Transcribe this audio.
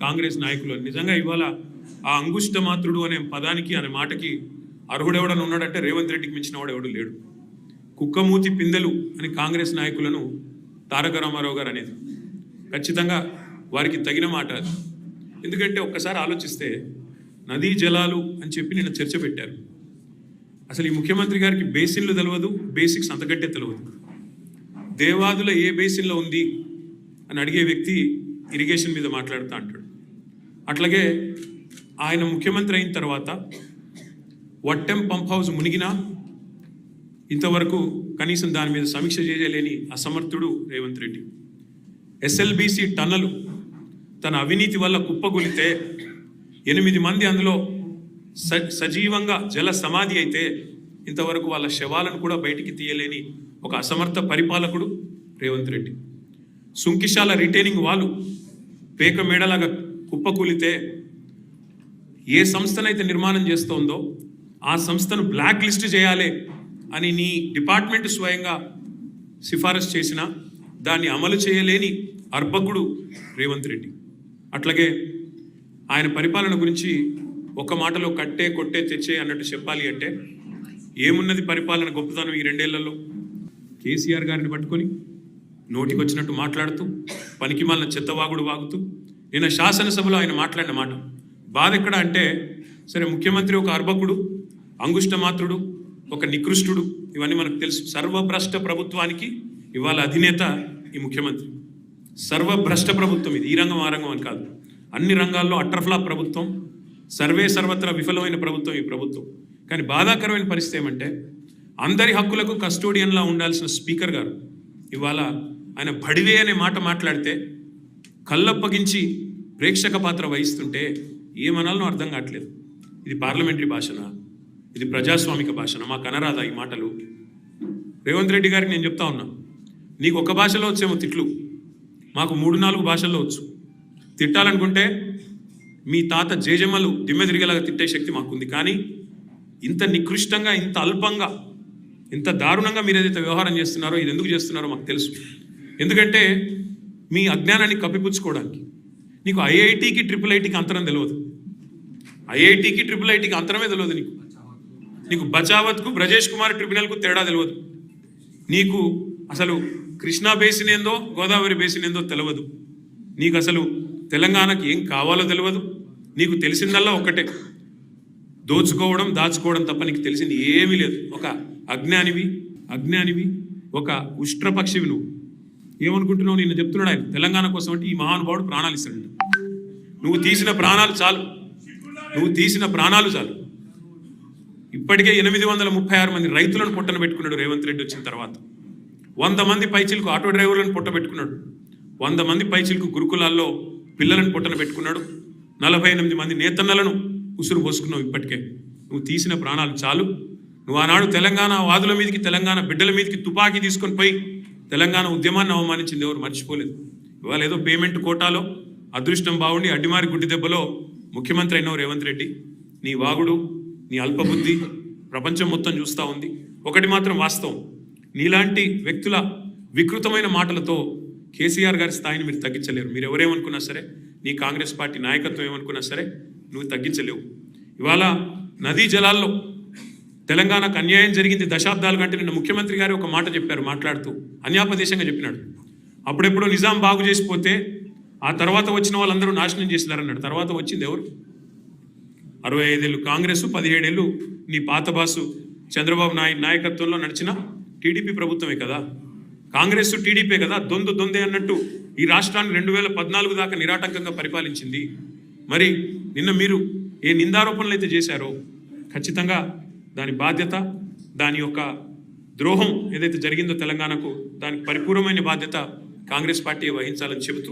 కాంగ్రెస్ నాయకులు. నిజంగా ఇవాళ ఆ అంగుష్ట మాత్రుడు అనే పదానికి అనే మాటకి అర్హుడెవడని ఉన్నాడంటే రేవంత్ రెడ్డికి మించిన వాడు ఎవడు లేడు. కుక్కమూతి పిందెలు అని కాంగ్రెస్ నాయకులను తారక రామారావు గారు అనేది ఖచ్చితంగా వారికి తగిన మాట అది. ఎందుకంటే ఒక్కసారి ఆలోచిస్తే నదీ జలాలు అని చెప్పి నిన్న చర్చ పెట్టారు. అసలు ఈ ముఖ్యమంత్రి గారికి బేసిన్లు తెలియదు, బేసిక్స్ అంతకంటే తెలియదు. దేవాదుల ఏ బేసిన్లో ఉంది అని అడిగే వ్యక్తి ఇరిగేషన్ మీద మాట్లాడుతూ అంటాడు. అట్లాగే ఆయన ముఖ్యమంత్రి అయిన తర్వాత వట్టెం పంప్ హౌస్ మునిగినా ఇంతవరకు కనీసం దాని మీద సమీక్ష చేయలేని అసమర్థుడు రేవంత్ రెడ్డి. ఎస్ఎల్బీసీ టన్నలు తన అవినీతి వల్ల కుప్పగొలితే 8 మంది అందులో సజీవంగా జల సమాధి అయితే ఇంతవరకు వాళ్ళ శవాలను కూడా బయటికి తీయలేని ఒక అసమర్థ పరిపాలకుడు రేవంత్ రెడ్డి. సుంకిశాల రిటైనింగ్ వాళ్ళు పేక మేడలాగా కుప్పకూలితే ఏ సంస్థనైతే నిర్మాణం చేస్తోందో ఆ సంస్థను బ్లాక్ లిస్ట్ చేయాలి అని నీ డిపార్ట్మెంట్ స్వయంగా సిఫారసు చేసినా దాన్ని అమలు చేయలేని అర్భకుడు రేవంత్ రెడ్డి. అట్లాగే ఆయన పరిపాలన గురించి ఒక మాటలో కట్టే కొట్టే తెచ్చే అన్నట్టు చెప్పాలి అంటే ఏమున్నది పరిపాలన గొప్పతనం ఈ 2 ఏళ్లలో? కేసీఆర్ గారిని పట్టుకొని నోటికి వచ్చినట్టు మాట్లాడుతూ పనికి మాలిన చెత్తవాగుడు వాగుతూ నిన్న శాసనసభలో ఆయన మాట్లాడిన మాట బాధ ఎక్కడ అంటే, సరే ముఖ్యమంత్రి ఒక అర్భకుడు, అంగుష్టమాత్రుడు, ఒక నికృష్టుడు, ఇవన్నీ మనకు తెలుసు. సర్వభ్రష్ట ప్రభుత్వానికి ఇవాళ అధినేత ఈ ముఖ్యమంత్రి. సర్వభ్రష్ట ప్రభుత్వం ఇది, ఈ రంగం ఆ రంగం అని కాదు, అన్ని రంగాల్లో అట్రఫ్లాప్ ప్రభుత్వం, సర్వత్రా విఫలమైన ప్రభుత్వం ఈ ప్రభుత్వం. కానీ బాధాకరమైన పరిస్థితి ఏమంటే అందరి హక్కులకు కస్టోడియన్లా ఉండాల్సిన స్పీకర్ గారు ఇవాళ ఆయన బడివే అనే మాట మాట్లాడితే కళ్ళప్పగించి ప్రేక్షక పాత్ర వహిస్తుంటే ఏమనాలనో అర్థం కావట్లేదు. ఇది పార్లమెంటరీ భాషనా? ఇది ప్రజాస్వామిక భాషనా? మాకు అనరాదా ఈ మాటలు? రేవంత్ రెడ్డి గారికి నేను చెప్తా ఉన్నా, నీకు ఒక భాషలో వచ్చేమో తిట్లు, మాకు 3-4 భాషల్లో వచ్చు. తిట్టాలనుకుంటే మీ తాత జేజమ్మలు దిమ్మె తిరిగేలాగా తిట్టే శక్తి మాకుంది. కానీ ఇంత నికృష్టంగా, ఇంత అల్పంగా, ఇంత దారుణంగా మీరు ఏదైతే వ్యవహారం చేస్తున్నారో ఇది ఎందుకు చేస్తున్నారో మాకు తెలుసు. ఎందుకంటే మీ అజ్ఞానాన్ని కప్పిపుచ్చుకోవడానికి. నీకు ఐఐటికి IIITకి అంతరం తెలియదు, ఐఐటికి IIITకి అంతరమే తెలియదు. నీకు బచావత్కు బ్రజేష్ కుమార్ ట్రిబ్యునల్కు తేడా తెలియదు. నీకు అసలు కృష్ణా బేసిన్ ఏందో గోదావరి బేసిన్ ఏందో తెలియదు. నీకు అసలు తెలంగాణకి ఏం కావాలో తెలియదు. నీకు తెలిసిందల్లా ఒక్కటే, దోచుకోవడం దాచుకోవడం తప్ప నీకు తెలిసింది ఏమీ లేదు. ఒక అజ్ఞానివి, ఒక ఉష్ట్రపక్షివి. నువ్వు ఏమనుకుంటున్నావు? నిన్న చెప్తున్నాడు ఆయన తెలంగాణ కోసం అంటే ఈ మహానుభావుడు ప్రాణాలు ఇస్తాడు. నువ్వు తీసిన ప్రాణాలు చాలు. ఇప్పటికే 836 మంది రైతులను పొట్టన పెట్టుకున్నాడు రేవంత్ రెడ్డి వచ్చిన తర్వాత. 100 మంది పైచిలకు ఆటో డ్రైవర్లను పొట్ట పెట్టుకున్నాడు. 100 మంది పైచిలకు గురుకులాల్లో పిల్లలను పొట్టన పెట్టుకున్నాడు. 48 మంది నేతన్నలను ఉసురు పోసుకున్నావు. ఇప్పటికే నువ్వు తీసిన ప్రాణాలు చాలు. నువ్వు ఆనాడు తెలంగాణ వాదుల మీదకి, తెలంగాణ బిడ్డల మీదకి తుపాకీ తీసుకొని పోయి తెలంగాణ ఉద్యమాన్ని అవమానించింది ఎవరు మర్చిపోలేదు. ఇవాళ ఏదో పేమెంట్ కోటాలో అదృష్టం బాగుండి అడ్డిమారి గుడ్డి దెబ్బలో ముఖ్యమంత్రి అయినావు రేవంత్ రెడ్డి. నీ వాగుడు, నీ అల్పబుద్ధి ప్రపంచం మొత్తం చూస్తూ ఉంది. ఒకటి మాత్రం వాస్తవం, నీలాంటి వ్యక్తుల వికృతమైన మాటలతో కేసీఆర్ గారి స్థాయిని మీరు తగ్గించలేరు. మీరు ఎవరేమనుకున్నా సరే, నీ కాంగ్రెస్ పార్టీ నాయకత్వం ఏమనుకున్నా సరే నువ్వు తగ్గించలేవు. ఇవాళ నదీ జలాల్లో తెలంగాణకు అన్యాయం జరిగింది దశాబ్దాల కంటే నిన్న ముఖ్యమంత్రి గారు ఒక మాట చెప్పారు, మాట్లాడుతూ అన్యాపదేశంగా చెప్పినాడు. అప్పుడెప్పుడో నిజాం బాగు చేసిపోతే ఆ తర్వాత వచ్చిన వాళ్ళందరూ నాశనం చేసినారన్నాడు. తర్వాత వచ్చింది ఎవరు? 65 ఏళ్ళు కాంగ్రెస్, 17 ఏళ్ళు నీ పాత బాసు చంద్రబాబు నాయుడు నాయకత్వంలో నడిచిన టీడీపీ ప్రభుత్వమే కదా. కాంగ్రెస్ టీడీపీ కదా దొందే అన్నట్టు ఈ రాష్ట్రాన్ని 2014 దాకా నిరాటంకంగా పరిపాలించింది. మరి నిన్న మీరు ఏ నిందారోపణలు అయితే చేశారో ఖచ్చితంగా దాని బాధ్యత, దాని యొక్క ద్రోహం ఏదైతే జరిగిందో తెలంగాణకు, దానికి పరిపూర్ణమైన బాధ్యత కాంగ్రెస్ పార్టీ వహించాలని చెబుతూ